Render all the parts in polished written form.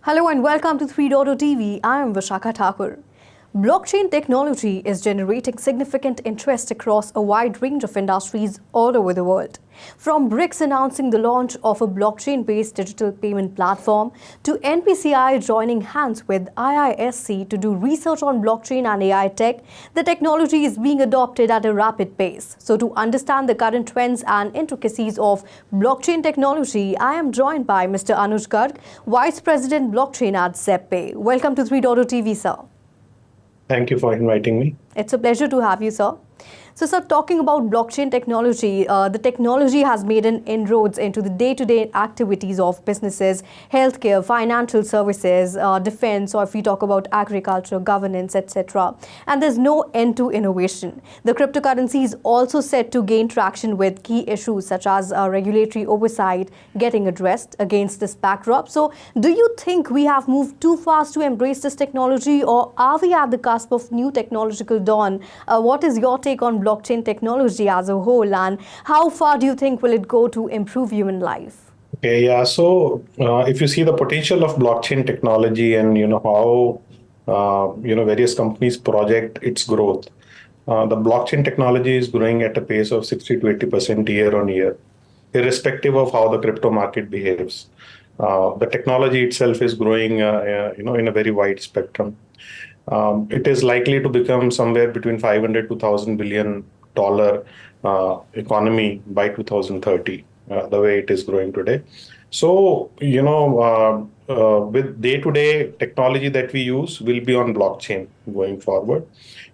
Hello and welcome to 3.0 TV. I am Vishakha Thakur. Blockchain technology is generating significant interest across a wide range of industries all over the world. From BRICS announcing the launch of a blockchain-based digital payment platform to NPCI joining hands with IISc to do research on blockchain and AI tech, the technology is being adopted at a rapid pace. So to understand the current trends and intricacies of blockchain technology, I am joined by Mr. Anuj Garg, Vice President Blockchain at Zebpay. Welcome to 3.0 TV, sir. Thank you for inviting me. It's a pleasure to have you, sir. So, sir, talking about blockchain technology, the technology has made an inroads into the day-to-day activities of businesses, healthcare, financial services, defense, or if we talk about agriculture, governance, etc. And there's no end to innovation. The cryptocurrency is also set to gain traction with key issues such as regulatory oversight getting addressed against this backdrop. So, do you think we have moved too fast to embrace this technology, or are we at the cusp of new technological dawn? What is your take on blockchain technology as a whole, and how far do you think will it go to improve human life? Okay, yeah. So if you see the potential of blockchain technology and how various companies project its growth, the blockchain technology is growing at a pace of 60 to 80% year on year, irrespective of how the crypto market behaves. The technology itself is growing, in a very wide spectrum. It is likely to become somewhere between 500 to $1,000 billion economy by 2030, the way it is growing today. So, with day-to-day technology that we use will be on blockchain going forward.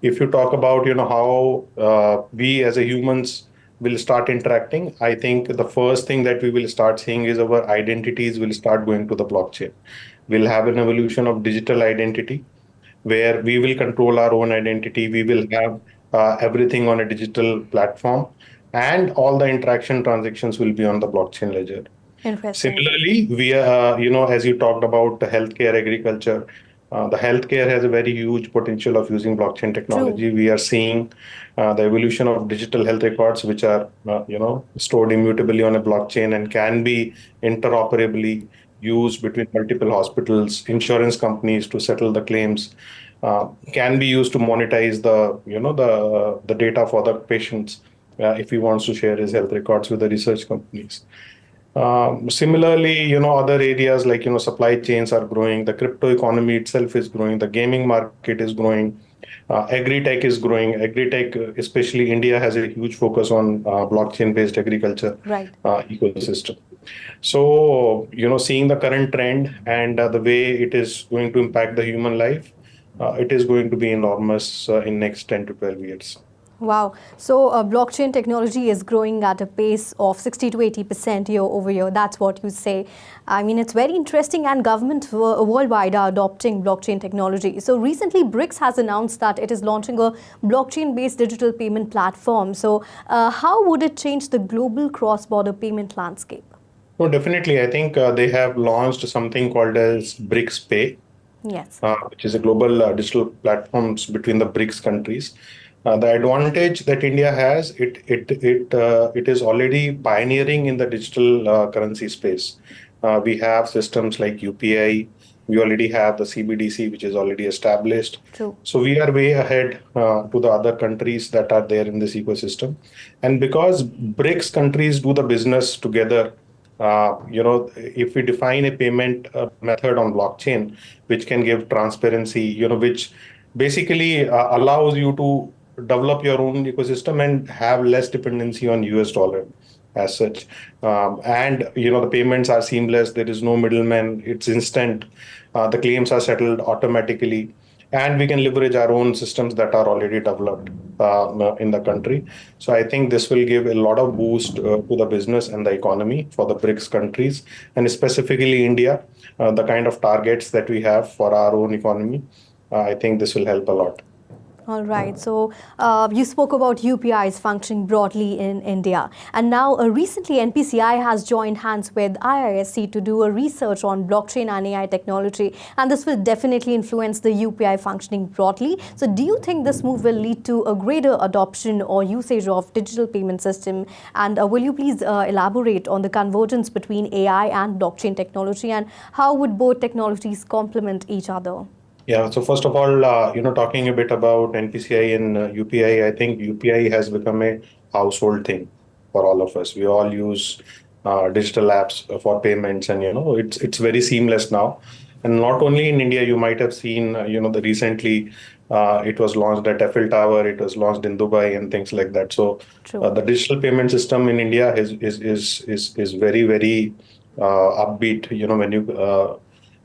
If you talk about, how we as a humans will start interacting, I think the first thing that we will start seeing is our identities will start going to the blockchain. We'll have an evolution of digital identity, where we will control our own identity. We will have everything on a digital platform, and all the interaction transactions will be on the blockchain ledger. Interesting. Similarly, we as you talked about the healthcare, agriculture, the healthcare has a very huge potential of using blockchain technology. True. We are seeing the evolution of digital health records, which are stored immutably on a blockchain and can be interoperably used between multiple hospitals, insurance companies to settle the claims, can be used to monetize the data for the patients if he wants to share his health records with the research companies. Similarly, other areas like supply chains are growing, the crypto economy itself is growing, the gaming market is growing, agri-tech is growing. Agri-tech, especially India, has a huge focus on blockchain-based agriculture ecosystem. So, seeing the current trend and the way it is going to impact the human life, it is going to be enormous in next 10 to 12 years. Wow. So blockchain technology is growing at a pace of 60 to 80% year over year. That's what you say. I mean, it's very interesting, and governments worldwide are adopting blockchain technology. So recently, BRICS has announced that it is launching a blockchain-based digital payment platform. So how would it change the global cross-border payment landscape? No, definitely. I think they have launched something called as BRICS Pay. Yes. Which is a global digital platforms between the BRICS countries. The advantage that India has, it is already pioneering in the digital currency space. We have systems like UPI. We already have the CBDC, which is already established. True. So we are way ahead to the other countries that are there in this ecosystem. And because BRICS countries do the business together, if we define a payment method on blockchain, which can give transparency, which basically allows you to develop your own ecosystem and have less dependency on US dollar as such. And, the payments are seamless. There is no middleman. It's instant. The claims are settled automatically. And we can leverage our own systems that are already developed in the country. So I think this will give a lot of boost to the business and the economy for the BRICS countries, and specifically India, the kind of targets that we have for our own economy. I think this will help a lot. All right. So you spoke about UPIs functioning broadly in India. And now recently NPCI has joined hands with IISc to do a research on blockchain and AI technology. And this will definitely influence the UPI functioning broadly. So do you think this move will lead to a greater adoption or usage of digital payment system? And will you please elaborate on the convergence between AI and blockchain technology, and how would both technologies complement each other? Yeah. So first of all, talking a bit about NPCI and UPI, I think UPI has become a household thing for all of us. We all use digital apps for payments, and it's very seamless now. And not only in India, you might have seen, the recently it was launched at Eiffel Tower, it was launched in Dubai, and things like that. So True. the digital payment system in India is very very upbeat. When you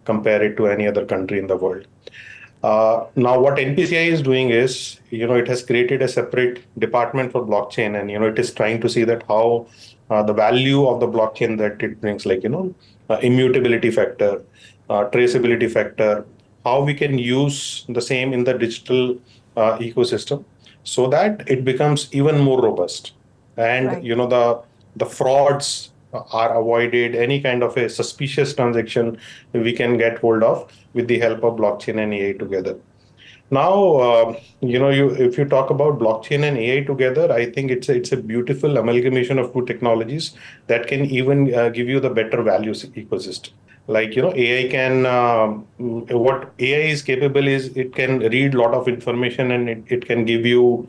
compare it to any other country in the world. Now, what NPCI is doing is, it has created a separate department for blockchain, and it is trying to see that how the value of the blockchain that it brings, like immutability factor, traceability factor, how we can use the same in the digital ecosystem, so that it becomes even more robust, and Right. the frauds are avoided. Any kind of a suspicious transaction we can get hold of with the help of blockchain and AI together. Now, if you talk about blockchain and AI together, I think it's a beautiful amalgamation of two technologies that can even give you the better values ecosystem. Like AI can what AI is capable is it can read a lot of information, and it can give you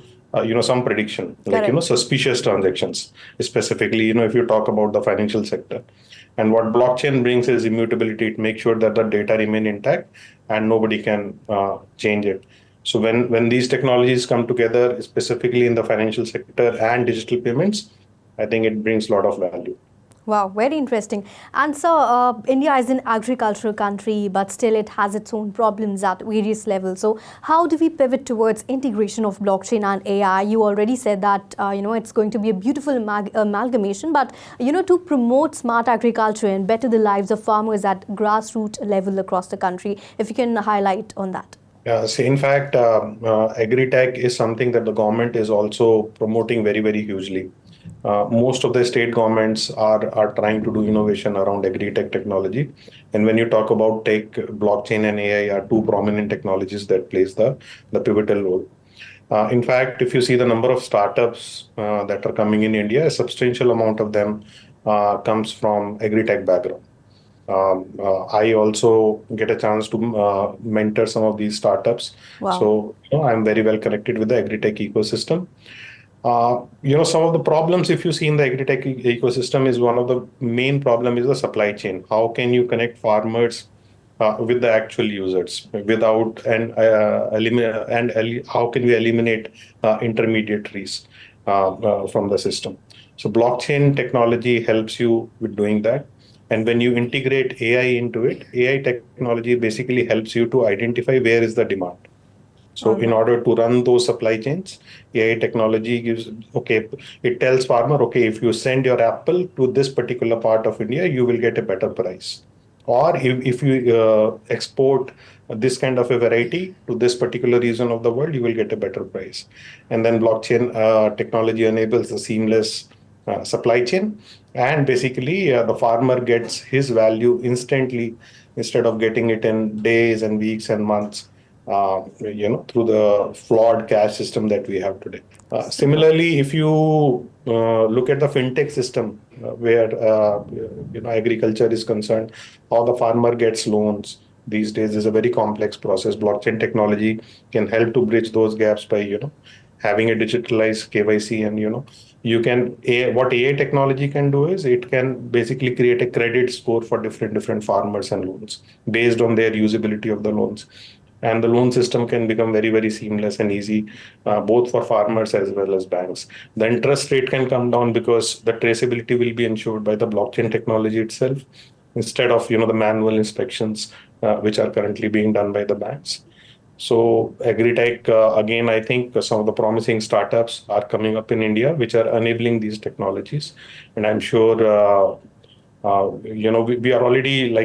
some prediction, like Correct. suspicious transactions, specifically if you talk about the financial sector. And what blockchain brings is immutability. It makes sure that the data remain intact and nobody can change it. So when these technologies come together, specifically in the financial sector and digital payments, I think it brings a lot of value. Wow, very interesting. And so India is an agricultural country, but still it has its own problems at various levels. So how do we pivot towards integration of blockchain and AI? You already said that, it's going to be a beautiful amalgamation, but, to promote smart agriculture and better the lives of farmers at grassroots level across the country, if you can highlight on that. Yeah, so in fact, agri-tech is something that the government is also promoting very, very hugely. Most of the state governments are trying to do innovation around agri-tech technology. And when you talk about tech, blockchain and AI are two prominent technologies that plays the pivotal role. In fact, if you see the number of startups that are coming in India, a substantial amount of them comes from agri-tech background. I also get a chance to mentor some of these startups. Wow. So I'm very well connected with the agri-tech ecosystem. Some of the problems, if you see in the agri-tech ecosystem, is one of the main problem is the supply chain. How can you connect farmers with the actual users without how can we eliminate intermediaries from the system? So blockchain technology helps you with doing that. And when you integrate AI into it, AI technology basically helps you to identify where is the demand. So in order to run those supply chains, AI technology it tells farmer, okay, if you send your apple to this particular part of India, you will get a better price. Or if you export this kind of a variety to this particular region of the world, you will get a better price. And then blockchain technology enables the seamless supply chain. And basically, the farmer gets his value instantly instead of getting it in days and weeks and months. Through the flawed cash system that we have today. Similarly, if you look at the fintech system where agriculture is concerned, how the farmer gets loans these days is a very complex process. Blockchain technology can help to bridge those gaps by having a digitalized KYC, and what AI technology can do is it can basically create a credit score for different farmers and loans based on their usability of the loans. And the loan system can become very, very seamless and easy, both for farmers as well as banks. The interest rate can come down because the traceability will be ensured by the blockchain technology itself, instead of the manual inspections which are currently being done by the banks. So agri-tech, again, I think some of the promising startups are coming up in India, which are enabling these technologies. And I'm sure we are already a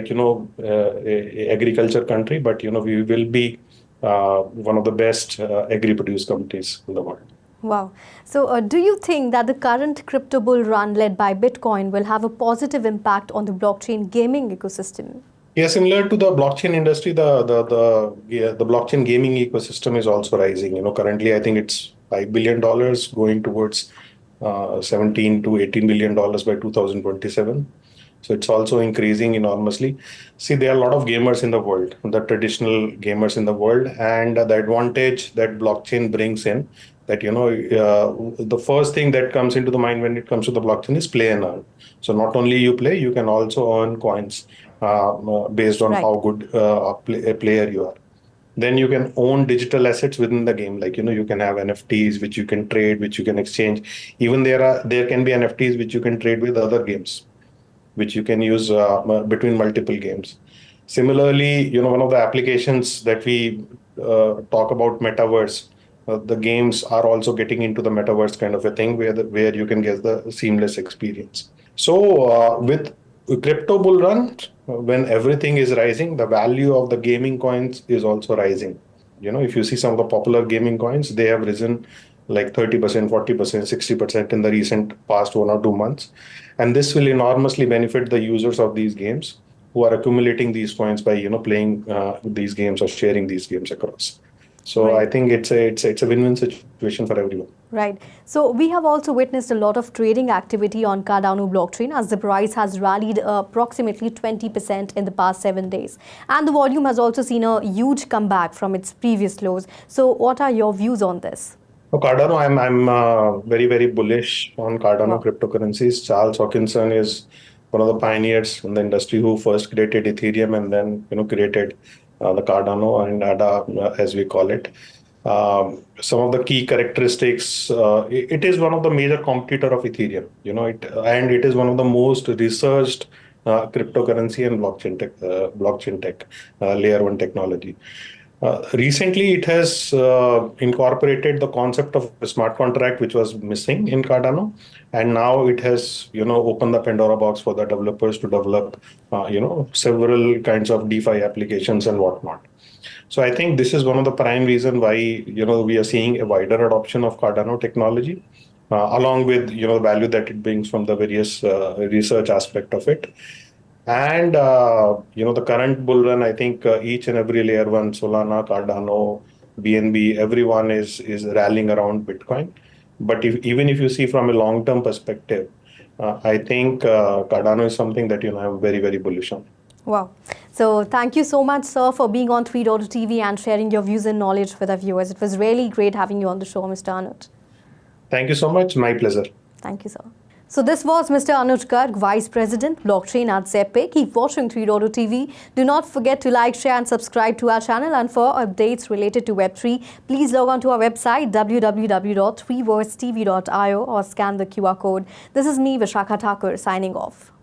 agriculture country, but we will be one of the best agri-produce companies in the world. Wow. So do you think that the current crypto bull run led by Bitcoin will have a positive impact on the blockchain gaming ecosystem? Yeah, similar to the blockchain industry, the blockchain gaming ecosystem is also rising. Currently I think it's $5 billion going towards 17 to $18 billion by 2027. So it's also increasing enormously. See, there are a lot of gamers in the world, the traditional gamers in the world, and the advantage that blockchain brings in that, the first thing that comes into the mind when it comes to the blockchain is play and earn. So not only you play, you can also earn coins based on how good a player you are. Then you can own digital assets within the game, like you can have NFTs which you can trade, which you can exchange. Even there can be NFTs which you can trade with other games, which you can use between multiple games. Similarly, one of the applications that we talk about, Metaverse, the games are also getting into the Metaverse kind of a thing where you can get the seamless experience. So with crypto bull run, when everything is rising, the value of the gaming coins is also rising. If you see some of the popular gaming coins, they have risen like 30%, 40%, 60% in the recent past 1 or 2 months. And this will enormously benefit the users of these games who are accumulating these coins by, playing these games or sharing these games across. So Right. I think it's a win-win situation for everyone. Right. So we have also witnessed a lot of trading activity on Cardano blockchain as the price has rallied approximately 20% in the past 7 days. And the volume has also seen a huge comeback from its previous lows. So what are your views on this? So Cardano, I'm very, very bullish on Cardano cryptocurrencies. Charles Hoskinson is one of the pioneers in the industry who first created Ethereum and then created the Cardano and ADA, as we call it. Some of the key characteristics, it is one of the major competitor of Ethereum, and it is one of the most researched cryptocurrency and blockchain tech, layer one technology. Recently, it has incorporated the concept of a smart contract, which was missing in Cardano, and now it has, opened the Pandora box for the developers to develop, several kinds of DeFi applications and whatnot. So I think this is one of the prime reason why, we are seeing a wider adoption of Cardano technology, along with, the value that it brings from the various research aspect of it. And, the current bull run, I think each and every layer one, Solana, Cardano, BNB, everyone is rallying around Bitcoin. But even if you see from a long-term perspective, I think Cardano is something that, I'm very, very bullish on. Wow. So thank you so much, sir, for being on 3.0 TV and sharing your views and knowledge with our viewers. It was really great having you on the show, Mr. Anuj. Thank you so much. My pleasure. Thank you, sir. So this was Mr. Anuj Garg, Vice President, Blockchain at Zebpay. Keep watching 3.0 TV. Do not forget to like, share and subscribe to our channel. And for updates related to Web3, please log on to our website www.freeversetv.io or scan the QR code. This is me, Vishakha Thakur, signing off.